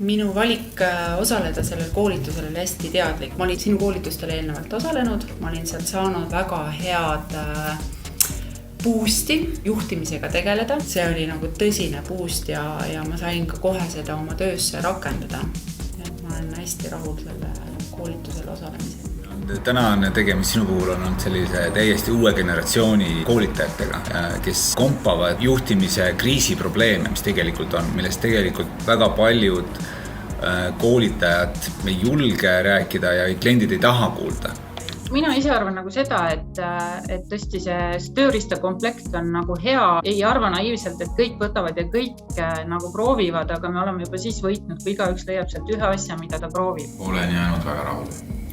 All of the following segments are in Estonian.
Minu valik osaleda sellel koolitusel oli hästi teadlik. Ma olin sinu koolitustel eelnevalt osalenud, ma olin sealt saanud väga head boost'i juhtimisega tegeleda. See oli nagu tõsine boost ja ma sain ka kohe seda oma töösse rakendada. Et ma olen hästi rahul selle koolitusel osalemisel. Täna on tegemist sinu puhul on sellise täiesti uue generatsiooni koolitajatega, kes kompavad juhtimise kriisiprobleeme, millest tegelikult väga paljud koolitajad ei julge rääkida ja kliendid ei taha kuulda. Mina ise arvan nagu seda, et tõesti see tööriistakomplekt on nagu hea. Ei arva naiivselt, et kõik võtavad ja kõik nagu proovivad, aga me oleme juba siis võitnud, kui igaüks leiab sealt ühe asja, mida ta proovib. Olen jäänud väga rahul.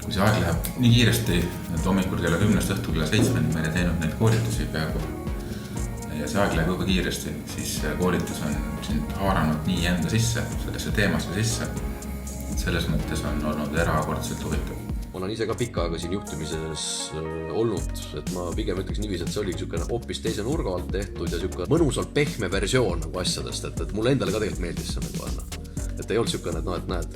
Kui see aeg läheb nii kiiresti, et hommikul kella 10 õhtul kella 7 meile teinud neid koolitusi peaaegu ja see aeg läheb juba kiiresti, siis koolitus on sind haaranud nii enda sisse, sellesse teemasse sisse. Selles mõttes on olnud erakordselt huvitav. Ma olen ise ka pikka aega siin juhtimises olnud, et ma pigem ütleks niiviisi, et see oli hoopis teise nurga alt tehtud ja mõnusalt pehme versioon nagu asjadest, et mulle endale ka tegelikult meeldis see nagu anna. Et ei olnud siukene, et näed,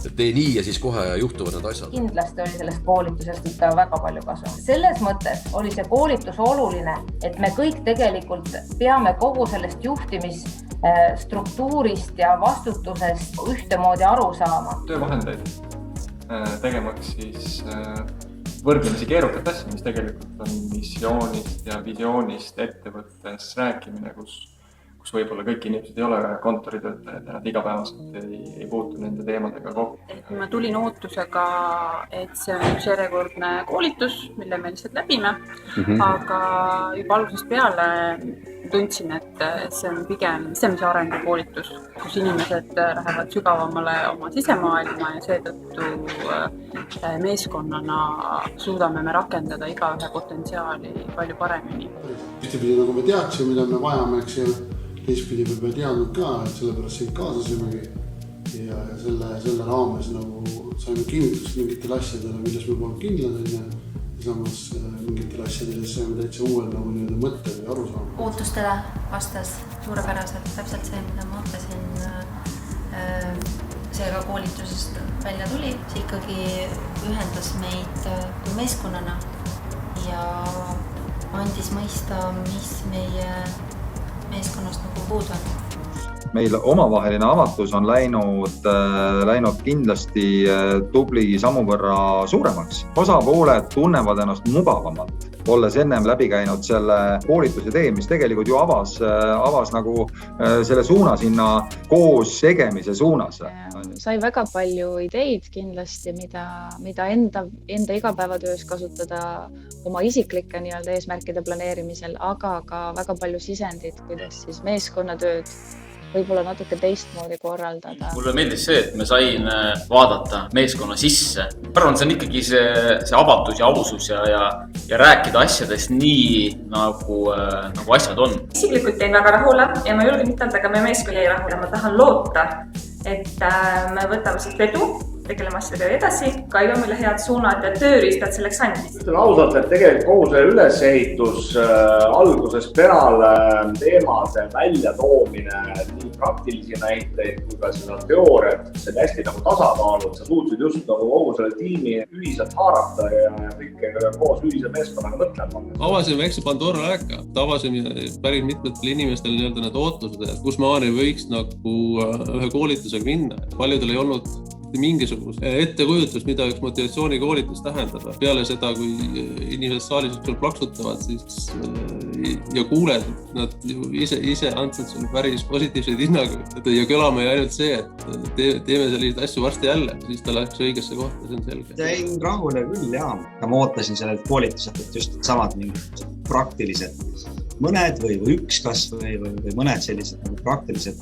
et tee nii ja siis kohe juhtuvad need asjad. Kindlasti oli sellest koolitusest ikka väga palju kasu. Selles mõttes oli see koolitus oluline, et me kõik tegelikult peame kogu sellest juhtimisstruktuurist ja vastutusest ühtemoodi aru saama. Töövahendeid tegemaks siis võrdlemisi keerukat asja, mis tegelikult on missioonist ja visioonist ettevõttes rääkimine, kus võib-olla kõik inimesed ei ole kontoritöötajad ja nad igapäevaselt ei puutu nende teemadega kokku. Ma tulin ootusega, et see on üks järjekordne koolitus, mille me lihtsalt läbime, aga juba algusest peale tundsin, et see on pigem sisemise arengu koolitus, kus inimesed lähevad sügavamale oma sisemaailma ja seetõttu meeskonnana suudame me rakendada igaühe potentsiaali palju paremini. Ühtepidi nagu me teadsime, mida me vajame, eks ju. Teistpidi me teadnud ka, et sellepärast sind kaasasimegi ja selle raames nagu saime kinnitust mingitele asjadele, milles me polnud kindlad ja samas mingitele asjadele saime täitsa uuel nagu nii-öelda mõtte või aru saama. Ootustele vastas suurepäraselt täpselt see, mida ma mõtlesin. See ka koolitusest välja tuli. See ikkagi ühendas meid kui meeskonnana ja andis mõista, mis meie meeskonnast nagu puudu on. Meil omavaheline avatus on läinud kindlasti tubli sammu võrra suuremaks. Osapooled tunnevad ennast mugavamalt, olles ennem läbi käinud selle koolituse tee, mis tegelikult ju avas nagu selle suuna sinna koos tegemise suunas. Sai väga palju ideid kindlasti, mida enda igapäevatöös kasutada oma isiklike nii-öelda eesmärkide planeerimisel, aga ka väga palju sisendid, kuidas siis meeskonnatööd võib-olla natuke teistmoodi korraldada. Mulle meeldis see, et me sain vaadata meeskonna sisse. Arvan, see on ikkagi see avatus ja ausus ja rääkida asjadest nii, nagu asjad on. Isiklikult jäin väga rahule ja ma julgen ütelda, aga meie meeskond jäi rahule. Ma tahan loota, et me võtame siit vedu, tegeleme asjadega edasi, kaiva meile head suunad ja tööriistad selleks andis. Ütlen ausalt, et tegelikult kogu see ülesehitus algusest peale teemade väljatoomine, nii praktilisi näiteid kui ka seda teooriat, see on hästi nagu tasakaalud, sa suutsid just nagu kogu selle tiimi ühiselt haarata ja kõike koos ühise meeskonnaga mõtlema. Avasime väikse Pandora laeka, avasime päris mitmetel inimestel need ootused, kus maani võiks nagu ühe koolitusega minna. Paljudel ei olnud mingisugust ettekujutlust, mida üks motivatsioonikoolitus tähendab. Peale seda, kui inimesed saalis plaksutavad siis, ja kuuled, et nad ise andsid sulle päris positiivseid hinnanguid. Ja kõlama jäi ainult see, et teeme selliseid asju varsti jälle, siis ta läheks õigesse kohta, see on selge. Jäin rahule küll, jaa. Ma ootasin sellelt koolituselt, et just samad mingid praktilised mõned või üks kas või mõned sellised nagu praktilised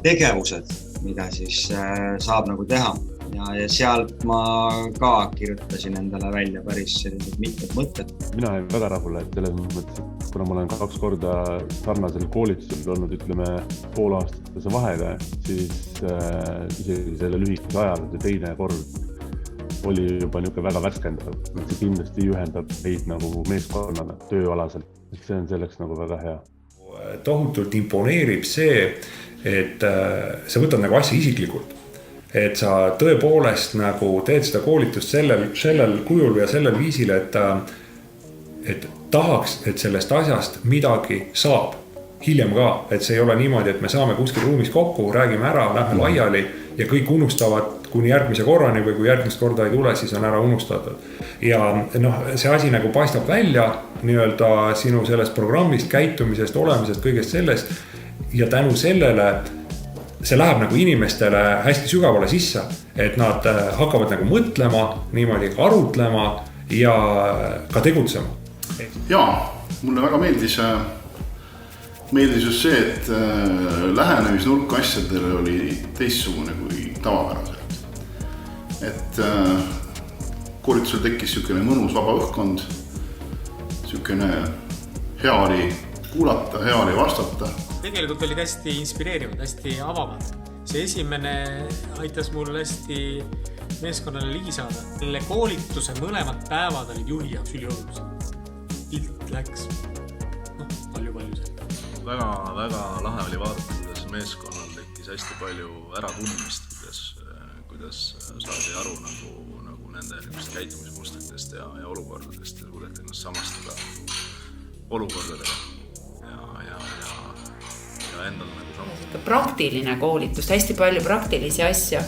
tegevused, mida siis saab nagu teha. Ja sealt ma ka kirjutasin endale välja päris sellised mitmed mõtted. Mina jäin väga rahule, et selles mõttes, kuna ma olen 2 korda sarnasel koolitusel olnud, ütleme, poolaastase vahega, siis isegi selle lühikese ajal see teine kord oli juba niisugune väga värskendav. See kindlasti ühendab meid nagu meeskonnana tööalaselt. See on selleks nagu väga hea. tohutult imponeerib see, et sa võtad nagu asja isiklikult. Et sa tõepoolest nagu teed seda koolitust sellel kujul ja sellel viisil, et tahaks, et sellest asjast midagi saab. Hiljem ka, et see ei ole niimoodi, et me saame kuskil ruumis kokku, räägime ära, lähme laiali ja kõik unustavad kuni järgmise korrani või kui järgmist korda ei tule, siis on ära unustatud. Ja see asi nagu paistab välja nii-öelda sinu sellest programmist, käitumisest, olemisest, kõigest sellest ja tänu sellele see läheb nagu inimestele hästi sügavale sisse, et nad hakkavad nagu mõtlema, niimoodi ka arutlema ja ka tegutsema. Jaa, mulle väga meeldis just see, et lähenemisnurk asjadele oli teistsugune kui tavapäraselt. Et koolitusel tekkis niisugune mõnus vaba õhkkond, niisugune hea oli kuulata, hea oli vastata. Tegelikult olid hästi inspireerivad, hästi avavad. See esimene aitas mul hästi meeskonnale ligi saada. Selle koolituse mõlemad päevad olid juhi jaoks üliolulised. Pilt läks palju selle. Väga lahe oli vaadata, kuidas meeskonnal tekkis hästi palju äratundmist, kuidas saadi aru nagu nende käitumismustritest ja olukordadest ja suudeti ennast samastada olukordadega ja endal nagu samastada. Praktiline koolitus, hästi palju praktilisi asju,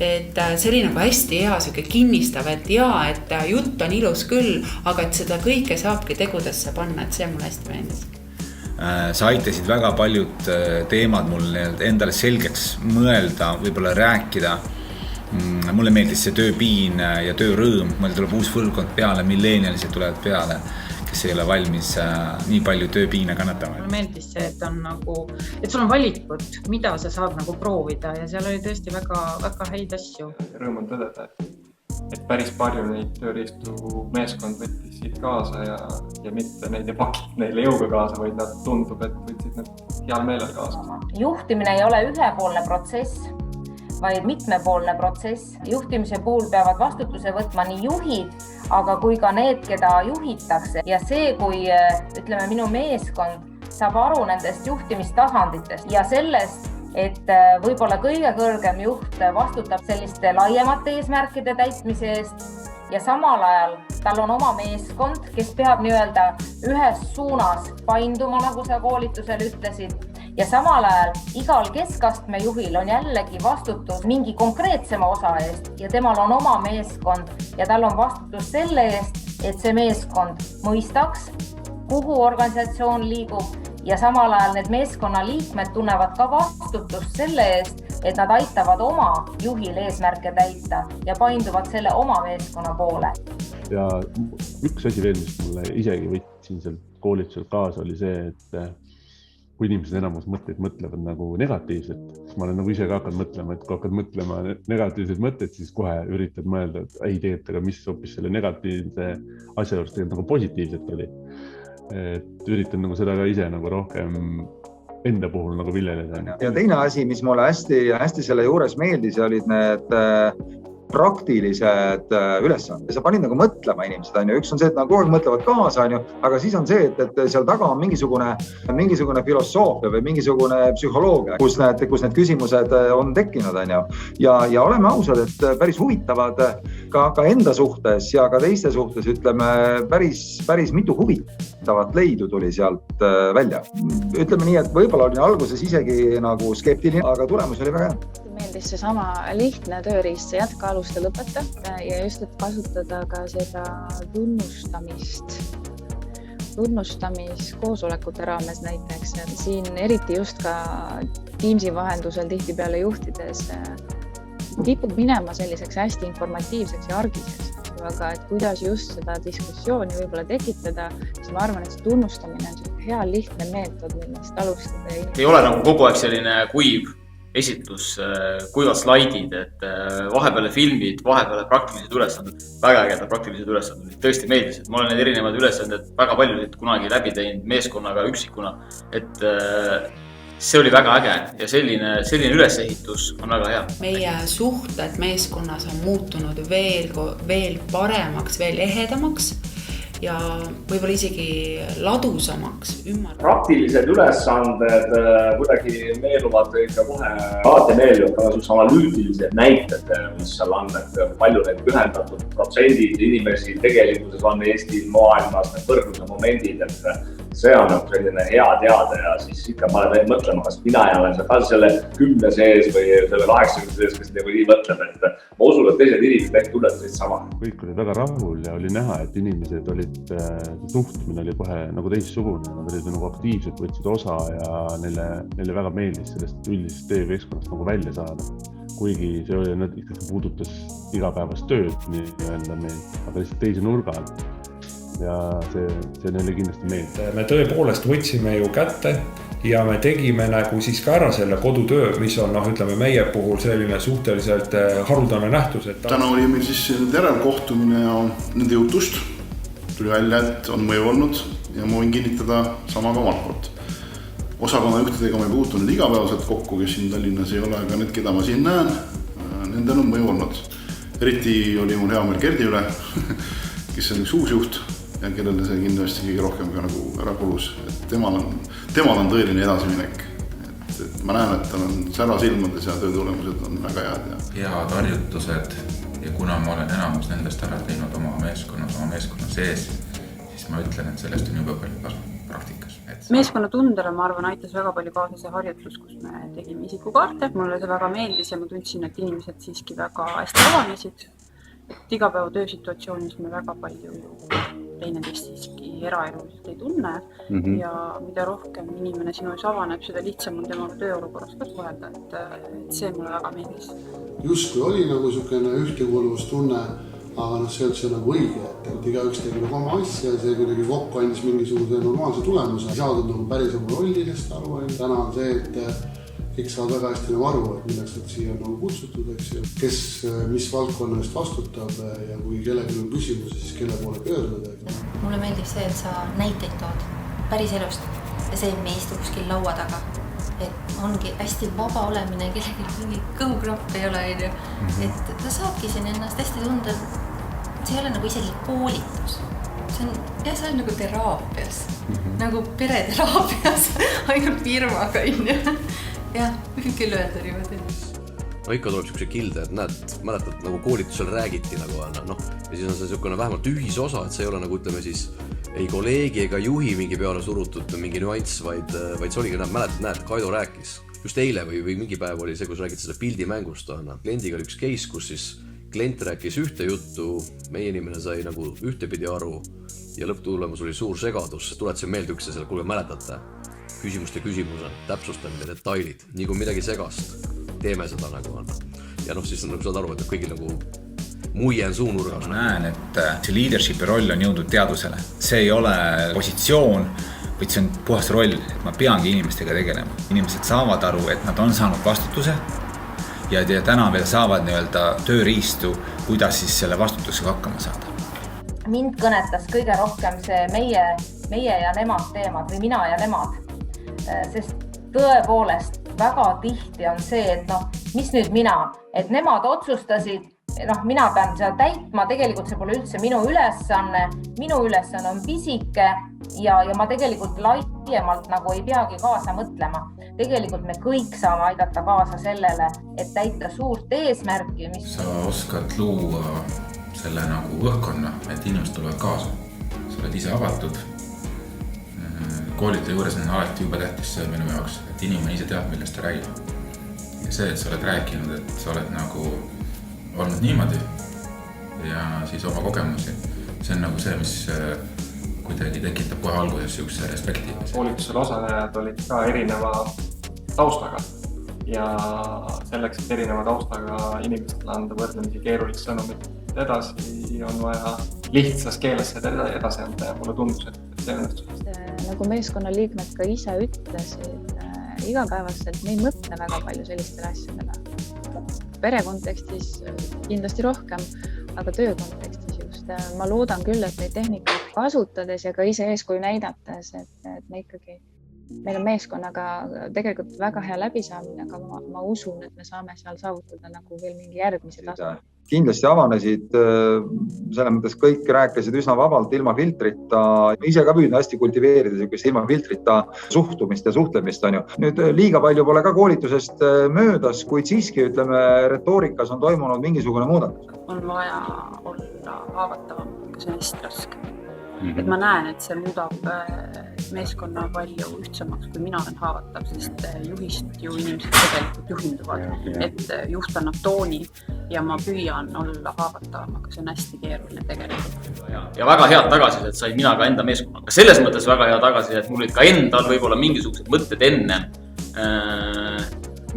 et see oli nagu hästi hea kinnistav, et et jutt on ilus küll, aga et seda kõike saabki tegudesse panna, et see mulle hästi meeldis. Sa aitasid väga paljud teemad mul endale selgeks mõelda, võib-olla rääkida. Mulle meeldis see tööpiin ja töörõõm, meil tuleb uus põlvkond peale, millenialised tulevad peale, kes ei ole valmis nii palju tööpiine kannatama. Mulle meeldis see, et sul on valikut, mida sa saad nagu proovida ja seal oli tõesti väga häid asju. Rõõm on tõdeda, et päris palju neid tööriistu meeskond võttis siit kaasa ja mitte neid ei pakid neile jõuga kaasa, vaid nad tundub, et võtsid need heal meelel kaasa. Juhtimine ei ole ühepoolne protsess, vaid mitmepoolne protsess. Juhtimise puhul peavad vastutuse võtma nii juhid, aga kui ka need, keda juhitakse. Ja see, kui ütleme, minu meeskond saab aru nendest juhtimistasanditest ja sellest, et võib-olla kõige kõrgem juht vastutab selliste laiemate eesmärkide täitmise eest ja samal ajal tal on oma meeskond, kes peab nii-öelda ühes suunas painduma, nagu sa koolitusel ütlesid. Ja samal ajal igal keskastme juhil on jällegi vastutus mingi konkreetsema osa eest ja temal on oma meeskond ja tal on vastutus selle eest, et see meeskond mõistaks, kuhu organisatsioon liigub ja samal ajal need meeskonna liikmed tunnevad ka vastutust selle eest, et nad aitavad oma juhil eesmärke täita ja painduvad selle oma meeskonna poole. Ja üks asi veel, mis mulle isegi võtsin sealt koolituselt kaasa, oli see, et kui inimesed enamus mõtteid mõtlevad nagu negatiivselt, siis ma olen nagu ise ka hakanud mõtlema, et kui hakkad mõtlema negatiivseid mõtteid, siis kohe üritad mõelda, et ei tegelikult, aga mis hoopis selle negatiivse asja juures tegelikult nagu positiivselt oli. Et üritan nagu seda ka ise nagu rohkem enda puhul nagu viljeleda. Ja teine asi, mis mulle hästi selle juures meeldis, olid need praktilised ülesanded. Sa panid nagu mõtlema inimesed, on ju. Üks on see, et nad kogu aeg mõtlevad kaasa, on ju, aga siis on see, et seal taga on mingisugune filosoofia või mingisugune psühholoogia, kus need küsimused on tekkinud, on ju. Ja oleme ausad, et päris huvitavad ka enda suhtes ja ka teiste suhtes, ütleme, päris mitu huvitavat leidu tuli sealt välja. Ütleme nii, et võib-olla oli alguses isegi nagu skeptiline, aga tulemus oli väga hea. Meeldis see sama lihtne tööriist, see jätka alusta lõpeta ja just, et kasutada ka seda tunnustamiskoosolekute raames näiteks. Siin eriti just ka Teamsi vahendusel tihtipeale juhtides kipub minema selliseks hästi informatiivseks ja argiseks. Aga et kuidas just seda diskussiooni võib-olla tekitada, siis ma arvan, et see tunnustamine on hea lihtne meetod, millest alustada. Ei ole nagu kogu aeg selline kuiv esitlus, kuivad slaidid, et vahepeale filmid, vahepeale praktilised ülesanded, väga ägedad praktilised ülesanded. Tõesti meeldis, et ma olen need erinevad ülesanded väga palju kunagi läbi teinud meeskonnaga üksikuna, et see oli väga äge ja selline ülesehitus on väga hea. Meie suhted meeskonnas on muutunud veel paremaks, veel ehedamaks ja võib-olla isegi ladusamaks ümber. Praktilised ülesanded kuidagi meeluvad ikka kohe, alati meeldivad ka niisugused analüütilised näited, mis seal on, et palju neid pühendatud protsendid inimesi tegelikkuses on Eestil maailmas, need võrdluse momendid, et see on selline hea teade ja siis ikka paneb mõtlema, kas mina olen ka selle 10 sees või selle 80 sees, kes nagu nii mõtleb, et ma usun, et teised inimesed ehk tunnetusid sama. Kõik olid väga rahul ja oli näha, et inimesed olid, suhtumine oli kohe nagu teissugune, nad olid nagu aktiivselt, võtsid osa ja neile väga meeldis sellest üldisest töökeskkonnast nagu välja saada. Kuigi see oli, nad ikkagi puudutas igapäevast tööd, nii-öelda meil, aga lihtsalt teise nurga alt. Ja see neile kindlasti meeldib. Me tõepoolest võtsime ju kätte ja me tegime nagu siis ka ära selle kodutöö, mis on ütleme meie puhul selline suhteliselt haruldane nähtus. Täna oli meil siis järelkohtumine ja nende jutust tuli välja, et on mõju olnud ja ma võin kinnitada sama ka omalt poolt. Osakonna juhtidega ma ei puutunud igapäevaselt kokku, kes siin Tallinnas ei ole, aga need, keda ma siin näen, nendel on mõju olnud. Eriti oli mul hea meel Gerdi üle, kes on üks uus juht ja kellele see kindlasti kõige rohkem ka nagu ära kulus. Temal on tõeline edasiminek. Et ma näen, et tal on sära silmades ja töötulemused on väga head. Head harjutused ja kuna ma olen enamus nendest ära teinud oma meeskonna sees, siis ma ütlen, et sellest on juba palju kasu praktikas. Meeskonna tundele, ma arvan, aitas väga palju kaasa see harjutus, kus me tegime isikukaarte. Mulle see väga meeldis ja ma tundsin, et inimesed siiski väga hästi avanesid. Et igapäeva töösituatsioonis me väga palju teineteist siiski eraeluliselt ei tunne ja mida rohkem inimene sinu ees avaneb, seda lihtsam on temaga tööolukorras ka suhelda, et see mulle väga meeldis. Justkui oli nagu niisugune ühtekuuluvustunne, aga see üldse nagu õige, et igaüks tegi nagu oma asja ja see kuidagi kokku andis mingisuguse normaalse tulemuse. Saadud nagu päris oma rollidest aru, täna on see, et kõik saavad väga hästi nagu aru, et milleks nad siia on nagu kutsutud, kes mis valdkonna eest vastutab ja kui kellelgi on küsimusi, siis kelle poole pöörduda. Mulle meeldib see, et sa näiteid tood päris elust ja see, et me istu kuskil laua taga. Et ongi hästi vaba olemine, kellelgi mingi kõhukrapp ei ole, et ta saabki siin ennast hästi tunda. See ei ole nagu isegi koolitus. See on nagu teraapias, nagu pereteraapias, ainult firmaga jah, võin küll öelda niimoodi. No ikka tuleb siukse kilde, et näed, mäletad, nagu koolitusel räägiti nagu ja siis on see siukene vähemalt ühisosa, et see ei ole nagu ütleme siis ei kolleegi ega juhi mingi peale surutud mingi nüanss, vaid see oligi, näed, Kaido rääkis just eile või mingi päev oli see, kus räägiti seda pildimängust. Kliendiga oli üks case, kus siis klient rääkis ühte juttu, meie inimene sai nagu ühtepidi aru ja lõpptulemus oli suur segadus. Tuletasin meelde üks ja kuulge, mäletate? Küsimuste täpsustamine, detailid, nii kui midagi segast, teeme seda nagu on. Ja siis nagu saad aru, et kõigil nagu muien suunurgas. Ma näen, et see leadershipi roll on jõudnud teadusele. See ei ole positsioon, vaid see on puhas roll. Ma peangi inimestega tegelema. Inimesed saavad aru, et nad on saanud vastutuse ja täna veel saavad tööriistu, kuidas siis selle vastutusega hakkama saada. Mind kõnetas kõige rohkem see meie ja nemad teemad või mina ja nemad. Sest tõepoolest väga tihti on see, et mis nüüd mina, et nemad otsustasid, mina pean seda täitma, tegelikult see pole üldse minu ülesanne on pisike ja ma tegelikult laiemalt nagu ei peagi kaasa mõtlema. Tegelikult me kõik saame aidata kaasa sellele, et täita suurt eesmärki, mis... Sa oskad luua selle nagu õhkkonna, et inimesed tulevad kaasa. Sa oled ise avatud. Koolitaja juures on alati juba tähtis see minu jaoks, et inimene ise teab, millest ta räägib. Ja see, et sa oled rääkinud, et sa oled nagu olnud niimoodi ja siis oma kogemusi. See on nagu see, mis kuidagi tekitab kohe alguses siukse respekti. Koolitusel osalejad olid ka erineva taustaga ja selleks, et erineva taustaga inimestele anda võrdlemisi keerulist sõnumit edasi, on vaja lihtsas keeles seda edasi anda ja mulle tundus, et see õnnestus. Nagu meeskonna liikmed ka ise ütlesid, igapäevaselt me ei mõtle väga palju sellistele asjadele. Pere kontekstis kindlasti rohkem, aga töö kontekstis just. Ma loodan küll, et neid tehnikaid kasutades ja ka ise eeskuju näidates, et me ikkagi meil on meeskonnaga tegelikult väga hea läbisaamine, aga ma usun, et me saame seal saavutada nagu veel mingi järgmise tasu. Kindlasti avanesid, selles mõttes kõik rääkisid üsna vabalt, ilma filtrita. Ise ka püüdin hästi kultiveerida sellist ilma filtrita suhtumist ja suhtlemist. On ju. Nüüd liiga palju pole ka koolitusest möödas, kuid siiski ütleme, retoorikas on toimunud mingisugune muudatus. On vaja olla haavatavam, kui see on hästi raske. Et ma näen, et see muudab meeskonna palju ühtsamaks, kui mina olen haavatav, sest juhist ju inimesed tegelikult juhinduvad, et juht annab tooni ja ma püüan olla haavatavam, aga see on hästi keeruline tegelikult. Ja väga head tagasisidet sain mina ka enda meeskonnaga. Selles mõttes väga hea tagasisidet, et mul olid ka endal võib-olla mingisugused mõtted enne,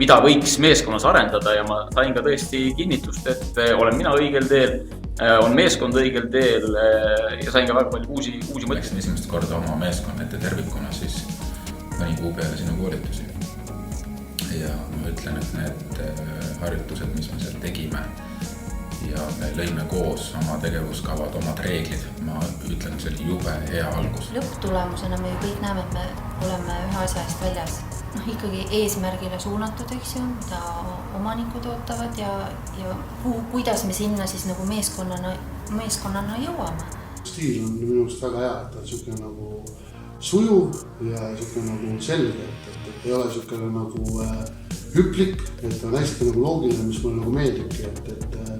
mida võiks meeskonnas arendada ja ma sain ka tõesti kinnitust, et olen mina õigel teel, on meeskond õigel teel ja sain ka väga palju uusi mõtteid. Esimest korda oma meeskonna ette tervikuna siis mõni kuu peale sinu koolitusi. Ja ma ütlen, et need harjutused, mis me seal tegime ja me lõime koos oma tegevuskavad, omad reeglid, ma ütlen, see oli jube hea algus. Lõpptulemusena me kõik näeme, et me oleme ühe asja eest väljas. Ikkagi eesmärgile suunatud, eks ju, mida omanikud ootavad ja kuidas me sinna siis nagu meeskonnana jõuame. Stiil on minust väga hea, et ta on selline nagu sujuv ja selline nagu selge, et ei ole selline nagu hüplik, et on hästi nagu loogiline, mis mulle nagu meeldibki, et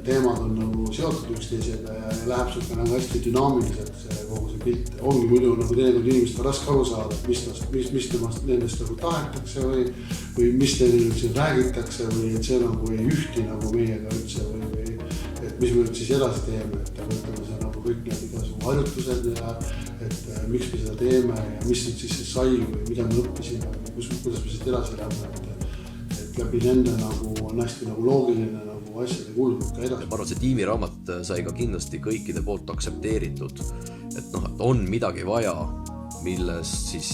teemad on nagu seotud üksteisega ja läheb selline nagu hästi dünaamiliselt kogu see pilt. Ongi muidu nagu teinekord inimesed on raske aru saada, mis temast nendest nagu tahetakse või mis teile räägitakse või et see nagu ei ühti nagu meiega üldse või et mis me nüüd siis edasi teeme, et võtame see nagu kõik need igasugu harjutused ja et miks me seda teeme ja mis nüüd siis sai või mida me õppisime või kuidas me siit edasi lähme. Et läbi nende nagu on hästi nagu loogiline nagu asjade kulgud ka edasi. Ma arvan, see tiimiraamat sai ka kindlasti kõikide poolt aksepteeritud, et on midagi vaja, milles siis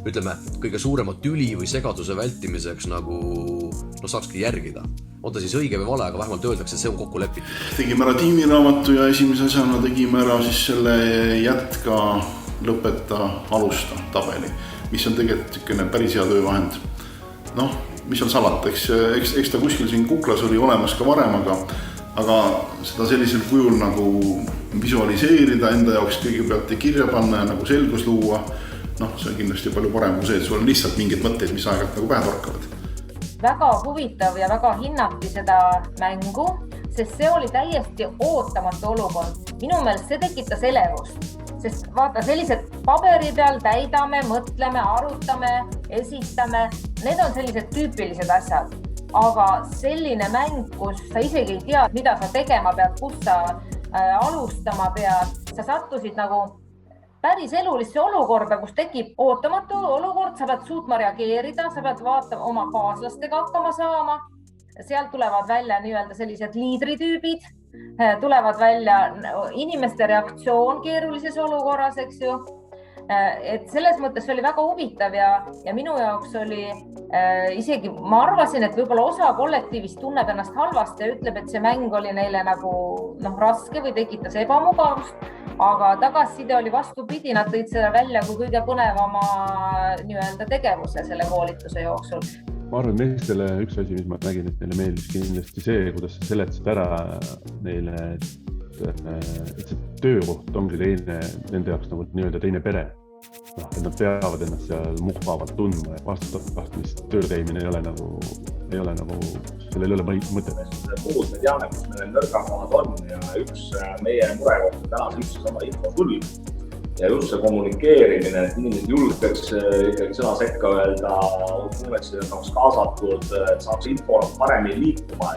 ütleme, kõige suuremat tüli või segaduse vältimiseks nagu saakski järgida. On ta siis õige või vale, aga vähemalt öeldakse, et see on kokku lepitud. Tegime ära tiimiraamatu ja esimese asjana tegime ära siis selle jätka, lõpeta, alusta tabeli, mis on tegelikult päris hea töövahend. Mis on salata, eks ta kuskil siin kuklas oli olemas ka varem, aga seda sellisel kujul nagu visualiseerida enda jaoks kõigepealt ja kirja panna ja nagu selgus luua, see on kindlasti palju parem kui see, et sul on lihtsalt mingid mõtteid, mis aegalt nagu pähe torkavad. Väga huvitav ja väga hinnati seda mängu, sest see oli täiesti ootamatu olukord. Minu meelest see tekitas elevust, sest vaata, sellised paberi peal täidame, mõtleme, arutame, esitame, need on sellised tüüpilised asjad. Aga selline mäng, kus sa isegi ei tea, mida sa tegema pead, kus sa alustama pead, sa sattusid nagu päris elulisse olukorda, kus tekib ootamatu olukord, sa pead suutma reageerida, sa pead vaatama oma kaaslastega hakkama saama. Sealt tulevad välja nii-öelda sellised liidritüübid, tulevad välja inimeste reaktsioon keerulises olukorras, eks ju. Et selles mõttes oli väga huvitav ja minu jaoks oli isegi, ma arvasin, et võib-olla osa kollektiivist tunneb ennast halvasti ja ütleb, et see mäng oli neile nagu raske või tekitas ebamugavust, aga tagasiside oli vastupidi, nad tõid seda välja kui kõige põnevama nii-öelda tegevuse selle koolituse jooksul. Ma arvan, et meestele üks asi, mis ma nägin, et neile meeldis kindlasti see, kuidas sa seletasid ära neile, et see töökoht ongi nende jaoks nagu nii-öelda teine pere. Et nad peavad ennast seal mugavalt tundma ja vastutavast, mis tööl käimine ei ole nagu, sellel ei ole mõtet. Puud me teame, kus meil nõrgakohad on ja üks meie murekoht on täna üks sama infotulg. Ja just see kommunikeerimine, et inimesed julgeks ikkagi sõna sekka öelda, tunneks kaasatud, et saaks info paremini liikuma.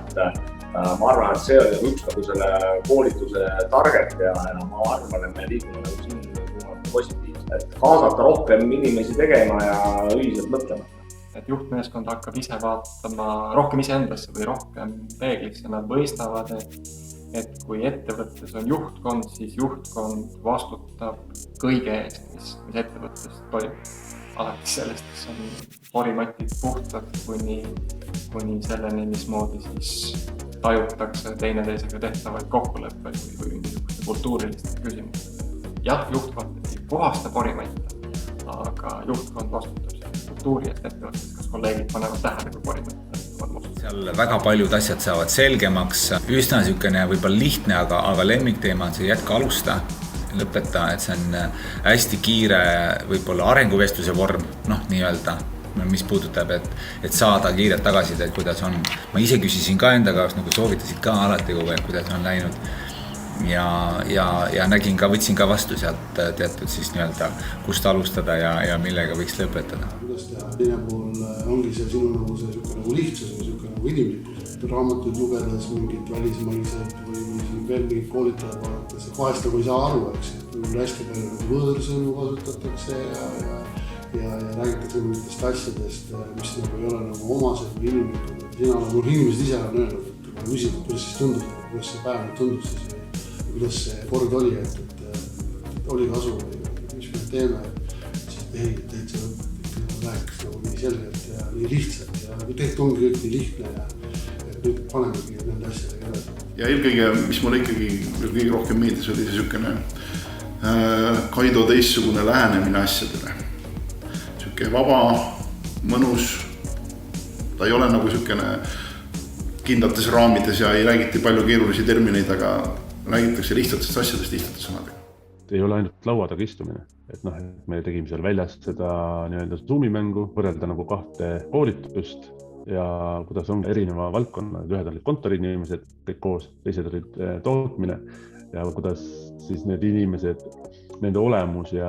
Ma arvan, et see oli üks nagu selle koolituse target ja ma arvan, et me liigume nagu siin positiivselt. Et kaasata rohkem inimesi tegema ja ühiselt mõtlema. Et juhtmeeskond hakkab ise vaatama rohkem iseendasse või rohkem peeglisse. Nad mõistavad, et kui ettevõttes on juhtkond, siis juhtkond vastutab kõige eest, mis ettevõttes toimub. Alati sellest, kes on porimatid puhtad kuni selleni, mismoodi siis tajutakse teineteisega tehtavaid kokkuleppeid või mingisuguse kultuuriliste küsimuste. Jah, juhtkond ei puhasta porimatte, aga juhtkond vastutab. kultuuri eest ettevõttes, kas kolleegid panevad tähele, kui koridor seal väga paljud asjad saavad selgemaks, üsna niisugune võib-olla lihtne, aga lemmikteema on see jätka alusta, lõpeta, et see on hästi kiire võib-olla arenguvestluse vorm, nii-öelda, mis puudutab, et saada kiiret tagasisidet, kuidas on. Ma ise küsisin ka enda käest, nagu soovitasid ka alati kogu aeg, kuidas on läinud. Ja nägin ka, võtsin ka vastu sealt teatud siis nii-öelda, kust alustada ja millega võiks lõpetada. Kuidas teha? Teine pool ongi see sinu nagu see nagu lihtsus või nagu inimlikkus. Raamatuid lugedes mingid välismaised või veel mingid koolitajad vaadates. Vahest nagu ei saa aru, eks. Hästi palju võõrsõnu kasutatakse ja räägitakse mingitest asjadest, mis nagu ei ole nagu omased või inimlikud. Sina nagu inimesed ise on öelnud, et kui küsinud, kuidas siis tundus, kuidas see päev tundus siis kuidas see kord oli, et oli kasu või mis me teeme, siis ei, täitsa rääkis nagu nii selgelt ja nii lihtsalt ja tegelikult ongi kõik nii lihtne ja nüüd panemegi nende asjadega edasi. Ja eelkõige, mis mulle ikkagi kõige rohkem meeldis, oli see niisugune Kaido teistsugune lähenemine asjadele. Niisugune vaba, mõnus, ta ei ole nagu niisugune kindlates raamides ja ei räägiti palju keerulisi termineid, aga räägitakse lihtsatest asjadest lihtsate sõnadega. Ei ole ainult laua taga istumine, et me tegime seal väljas seda nii-öelda Zoomi-mängu, võrrelda nagu 2 koolitust ja kuidas on erineva valdkonna, ühed olid kontoriinimesed kõik koos, teised olid tootmine ja kuidas siis need inimesed, nende olemus ja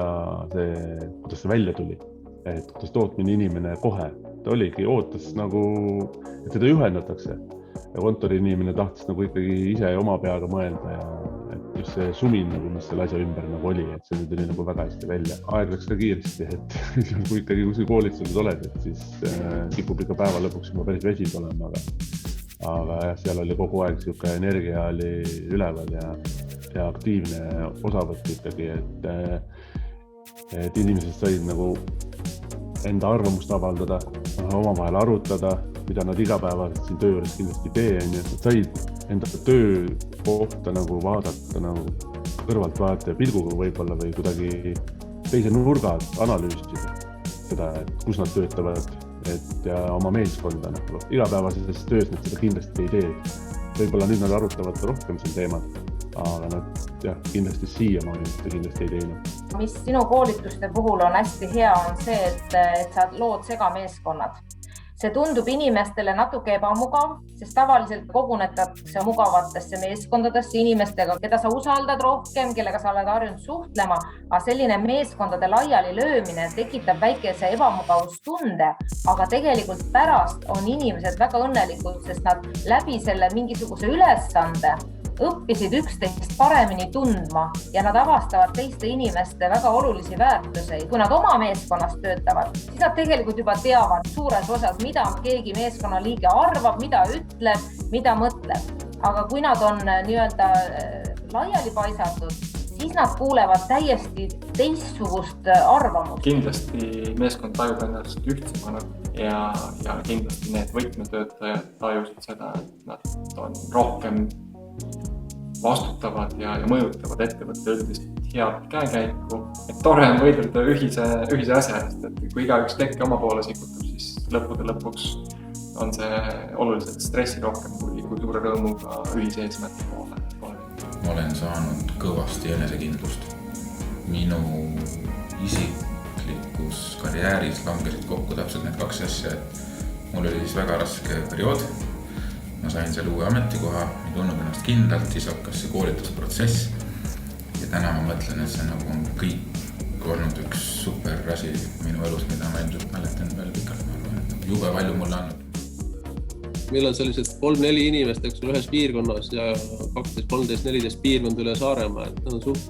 see, kuidas see välja tuli, et kuidas tootmine inimene kohe, ta oligi, ootas nagu, et teda juhendatakse. Ja kontori inimene tahtis nagu ikkagi ise oma peaga mõelda ja et just see sumin, nagu, mis selle asja ümber nagu oli, et see tuli nagu väga hästi välja. Aeg läks ka kiiresti, et kui ikkagi kui koolitsuses oled, et siis kipub ikka päeva lõpuks juba päris vesid olema, aga jah, seal oli kogu aeg siuke energia oli üleval ja aktiivne osavõtt ikkagi, et inimesed said nagu enda arvamust avaldada, omavahel arutada, mida nad igapäevaselt siin töö juures kindlasti tee, nad said enda töö kohta nagu vaadata nagu kõrvaltvaataja pilguga võib-olla või kuidagi teise nurga analüüsida seda, et kus nad töötavad, et ja oma meeskonda nagu igapäevases töös nad seda kindlasti ei tee. Võib-olla nüüd nad arutavad rohkem siin teemat, aga nad kindlasti siiamaani kindlasti ei teinud. Mis sinu koolituste puhul on hästi hea, on see, et sa lood segameeskonnad. See tundub inimestele natuke ebamugav, sest tavaliselt kogunetakse mugavatesse meeskondadesse inimestega, keda sa usaldad rohkem, kellega sa oled harjunud suhtlema, aga selline meeskondade laiali löömine tekitab väikese ebamugavustunde, aga tegelikult pärast on inimesed väga õnnelikud, sest nad läbi selle mingisuguse ülesande õppisid üksteist paremini tundma ja nad avastavad teiste inimeste väga olulisi väärtuseid. Kui nad oma meeskonnas töötavad, siis nad tegelikult juba teavad suures osas, mida keegi meeskonna liige arvab, mida ütleb, mida mõtleb. Aga kui nad on nii-öelda laiali paisatud, siis nad kuulevad täiesti teistsugust arvamust. Kindlasti meeskond tajub ennast ühtsemana ja kindlasti need võtmetöötajad tajusid seda, et nad on rohkem vastutavad ja mõjutavad ettevõtte üldist head käekäiku. Et tore on võidelda ühise asja eest, et kui igaüks tekke oma poole sikutab, siis lõppude lõpuks on see oluliselt stressi rohkem kui suure rõõmuga ühise eesmärgi poole. Ma olen saanud kõvasti enesekindlust. Minu isiklikus karjääris langesid kokku täpselt need 2 asja, et mul oli siis väga raske periood. Ma sain selle uue ametikoha, ei tundnud ennast kindlalt, siis hakkas see koolitusprotsess ja täna ma mõtlen, et see nagu on kõik olnud üks super asi minu elus, mida ma ilmselt mäletan veel pikalt. Jube palju mulle andnud. Meil on sellised 3-4 inimest ühes piirkonnas ja 12, 13, 14 piirkond üle Saaremaa, et need on suht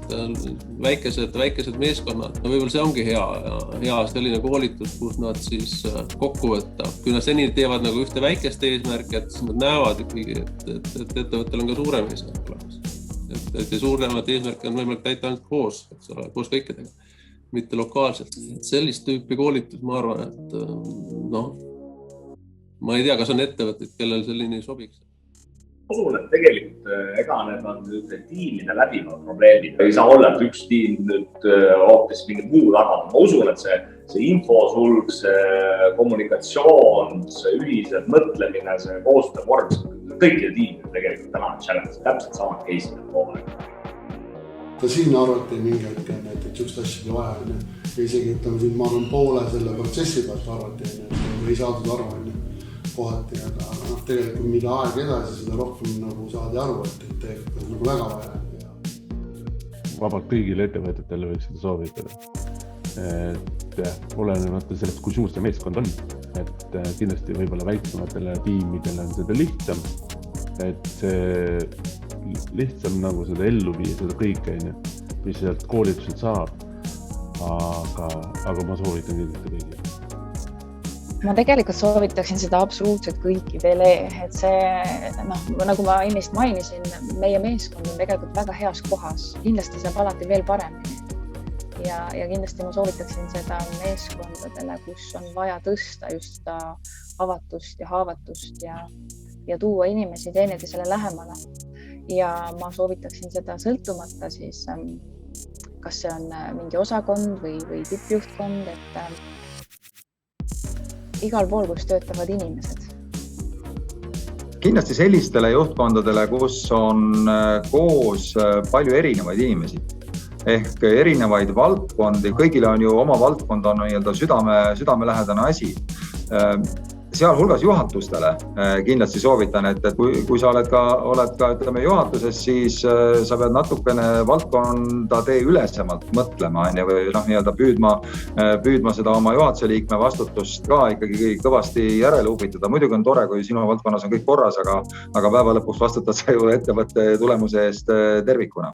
väikesed meeskonnad. No võib-olla see ongi hea selline koolitus, kus nad siis kokku võtta. Kui nad seni teevad nagu ühte väikest eesmärki, et siis nad näevad ikkagi, et ettevõttel on ka suurem eesmärk olemas. Et suuremat eesmärki on võimalik täita ainult koos kõikidega, mitte lokaalselt. Sellist tüüpi koolitus, ma arvan, et ma ei tea, kas on ettevõtteid, kellel selline sobiks. Ma usun, et tegelikult ega need on tiimide läbivad probleemid. Ei saa olla, et üks tiim nüüd hoopis mingi muu tagada. Ma usun, et see infosulg, see kommunikatsioon, see ühised mõtlemine, see koostöövorm, kõikide tiimide tegelikult täna on challenge, täpselt samad case'id on kogu aeg. Ka siin arvati mingi hetk, et üks asjade vaja on ja isegi ütleme siin, ma olen poole selle protsessi pealt arvati, ei saadud aru kohati, aga tegelikult mida aeg edasi, seda rohkem nagu saadi aru, et tegelikult on nagu väga vaja. Vabalt kõigile ettevõtetele võiks seda soovitada. Et olenemata sellest, kui suur see meeskond on, et kindlasti võib-olla väiksematele tiimidele on seda lihtsam, et see lihtsam nagu seda ellu viia, seda kõike, mis sealt koolituselt saab, aga ma soovitan kindlasti kõigile. Ma tegelikult soovitaksin seda absoluutselt kõikidele, et see, nagu ma ennist mainisin, meie meeskond on tegelikult väga heas kohas. Kindlasti saab alati veel paremini. Ja kindlasti ma soovitaksin seda meeskondadele, kus on vaja tõsta just avatust ja haavatust ja tuua inimesi teineteisele lähemale. Ja ma soovitaksin seda sõltumata siis, kas see on mingi osakond või tippjuhtkond, et igal pool, kus töötavad inimesed. Kindlasti sellistele juhtkondadele, kus on koos palju erinevaid inimesi ehk erinevaid valdkondi, kõigile on ju oma valdkond on südamelähedane asi. Sealhulgas juhatustele kindlasti soovitan, et kui sa oled ka ütleme juhatuses, siis sa pead natukene valdkondade ülesemalt mõtlema või püüdma seda oma juhatuse liikme vastutust ka ikkagi kõvasti järele upitada. Muidugi on tore, kui sinu valdkonnas on kõik korras, aga päeva lõpuks vastutad sa ju ettevõtte tulemuse eest tervikuna.